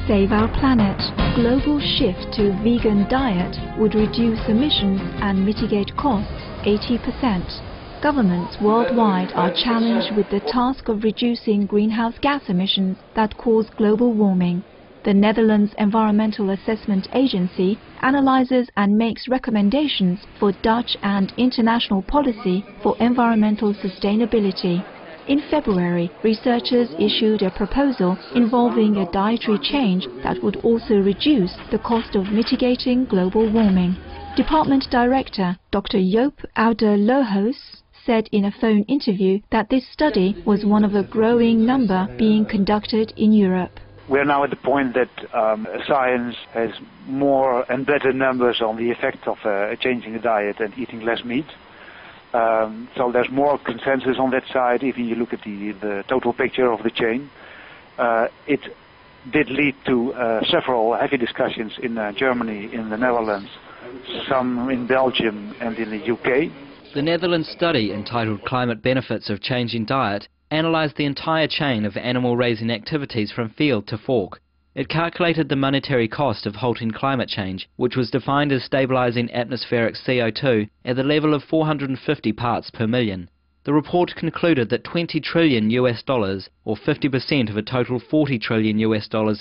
save our planet. Global shift to vegan diet would reduce emissions and mitigate costs 80%. Governments worldwide are challenged with the task of reducing greenhouse gas emissions that cause global warming. The Netherlands Environmental Assessment Agency analyzes and makes recommendations for Dutch and international policy for environmental sustainability. In February, researchers issued a proposal involving a dietary change that would also reduce the cost of mitigating global warming. Department Director Dr. Joop Oude-Lohos said in a phone interview that this study was one of a growing number being conducted in Europe. We're now at the point that science has more and better numbers on the effect of changing the diet and eating less meat. So there's more consensus on that side. If you look at the total picture of the chain, it did lead to several heavy discussions in Germany, in the Netherlands, some in Belgium and in the UK. The Netherlands study, entitled Climate Benefits of Changing Diet, analysed the entire chain of animal raising activities from field to fork. It calculated the monetary cost of halting climate change, which was defined as stabilising atmospheric CO2 at the level of 450 parts per million. The report concluded that $20 trillion, or 50% of a total $40 trillion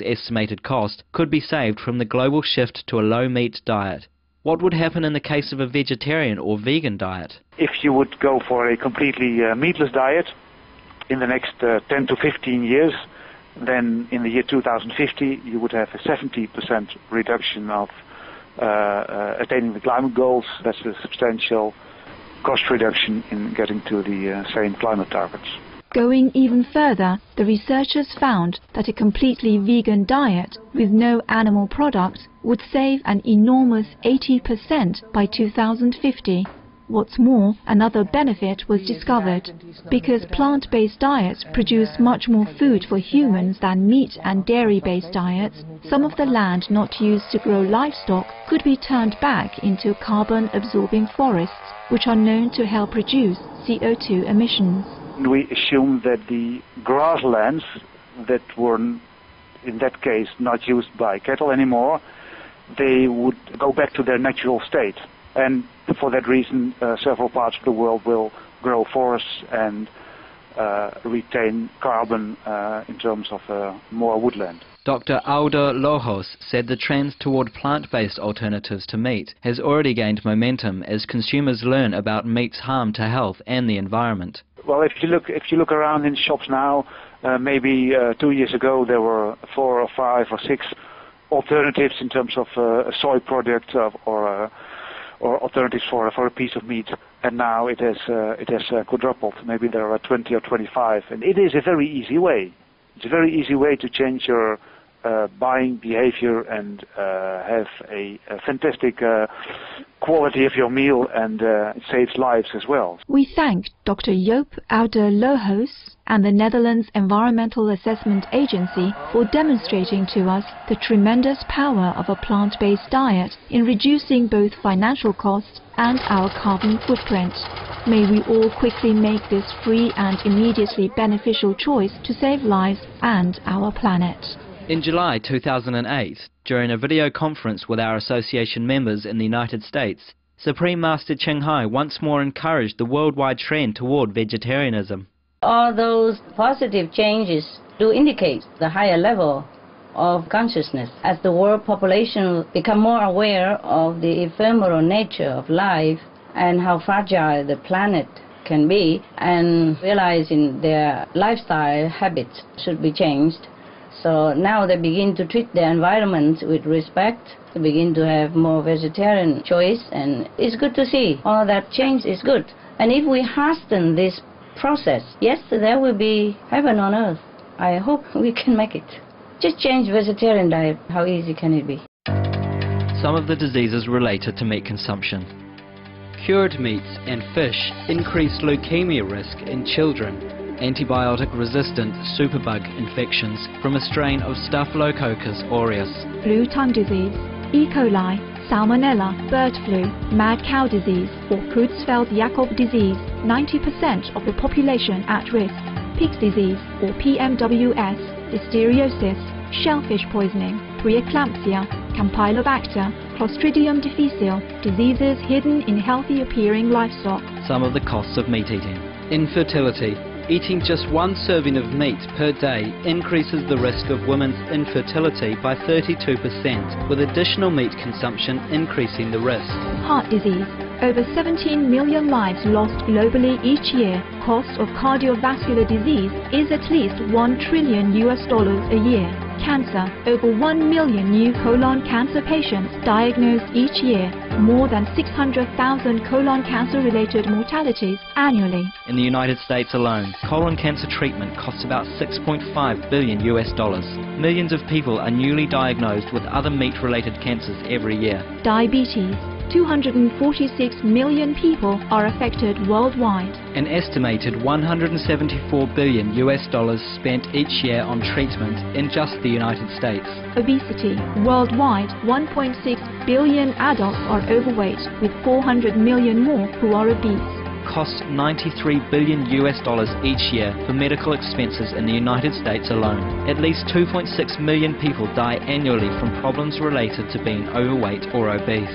estimated cost, could be saved from the global shift to a low-meat diet. What would happen in the case of a vegetarian or vegan diet? If you would go for a completely meatless diet in the next 10 to 15 years, then in the year 2050 you would have a 70% reduction of attaining the climate goals. That's a substantial cost reduction in getting to the same climate targets. Going even further, the researchers found that a completely vegan diet with no animal products would save an enormous 80% by 2050. What's more, another benefit was discovered. Because plant-based diets produce much more food for humans than meat and dairy-based diets, some of the land not used to grow livestock could be turned back into carbon-absorbing forests, which are known to help reduce CO2 emissions. We assume that the grasslands that were, in that case, not used by cattle anymore, they would go back to their natural state. And for that reason, several parts of the world will grow forests and retain carbon in terms of more woodland. Dr. Oude-Lohos said the trend toward plant-based alternatives to meat has already gained momentum as consumers learn about meat's harm to health and the environment. Well, if you look around in shops now, maybe 2 years ago there were 4 or 5 or 6 alternatives in terms of a soy product or alternatives for a piece of meat, and now it has quadrupled. Maybe there are 20 or 25, and it is a very easy way. It's a very easy way to change your buying behavior and have a fantastic quality of your meal, and it saves lives as well. We thank Dr. Joop Oude-Lohos and the Netherlands Environmental Assessment Agency for demonstrating to us the tremendous power of a plant-based diet in reducing both financial costs and our carbon footprint. May we all quickly make this free and immediately beneficial choice to save lives and our planet. In July 2008, during a video conference with our association members in the United States, Supreme Master Ching Hai once more encouraged the worldwide trend toward vegetarianism. All those positive changes do indicate the higher level of consciousness. As the world population become more aware of the ephemeral nature of life and how fragile the planet can be, and realizing their lifestyle habits should be changed. So now they begin to treat the environment with respect, they begin to have more vegetarian choice, and it's good to see. All that change is good. And if we hasten this process, yes, there will be heaven on earth. I hope we can make it. Just change vegetarian diet. How easy can it be? Some of the diseases related to meat consumption. Cured meats and fish increase leukemia risk in children. Antibiotic-resistant superbug infections from a strain of Staphylococcus aureus. Blue tongue disease, E. coli, Salmonella, bird flu, mad cow disease or Creutzfeldt-Jakob disease, 90% of the population at risk. Pig's disease or PMWS, listeriosis, shellfish poisoning, preeclampsia, Campylobacter, Clostridium difficile, diseases hidden in healthy-appearing livestock. Some of the costs of meat eating. Infertility. Eating just one serving of meat per day increases the risk of women's infertility by 32%, with additional meat consumption increasing the risk. Heart disease. Over 17 million lives lost globally each year. Cost of cardiovascular disease is at least $1 trillion a year. Cancer. Over 1 million new colon cancer patients diagnosed each year. More than 600,000 colon cancer-related mortalities annually. In the United States alone, colon cancer treatment costs about $6.5 billion. Millions of people are newly diagnosed with other meat-related cancers every year. Diabetes. 246 million people are affected worldwide. An estimated $174 billion spent each year on treatment in just the United States. Obesity. Worldwide, 1.6 billion adults are overweight, with 400 million more who are obese. Costs $93 billion each year for medical expenses in the United States alone. At least 2.6 million people die annually from problems related to being overweight or obese.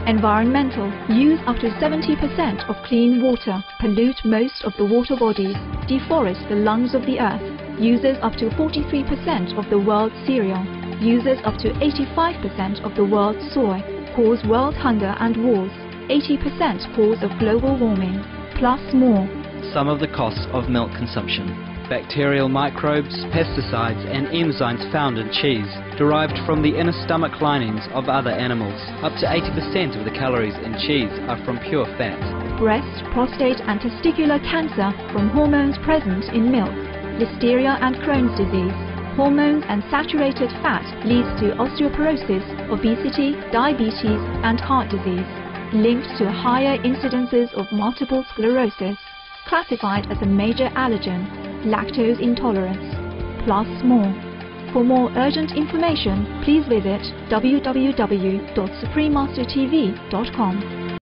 Environmental. Use up to 70% of clean water. Pollute most of the water bodies. Deforest the lungs of the earth. Uses up to 43% of the world's cereal. Uses up to 85% of the world's soy. Cause world hunger and wars. 80% cause of global warming. Plus more. Some of the costs of milk consumption. Bacterial microbes, pesticides and enzymes found in cheese, derived from the inner stomach linings of other animals. Up to 80% of the calories in cheese are from pure fat. Breast, prostate and testicular cancer from hormones present in milk. Listeria and Crohn's disease. Hormones and saturated fat leads to osteoporosis, obesity, diabetes and heart disease. Linked to higher incidences of multiple sclerosis. Classified as a major allergen. Lactose intolerance. Plus more. For more urgent information, please visit www.suprememastertv.com.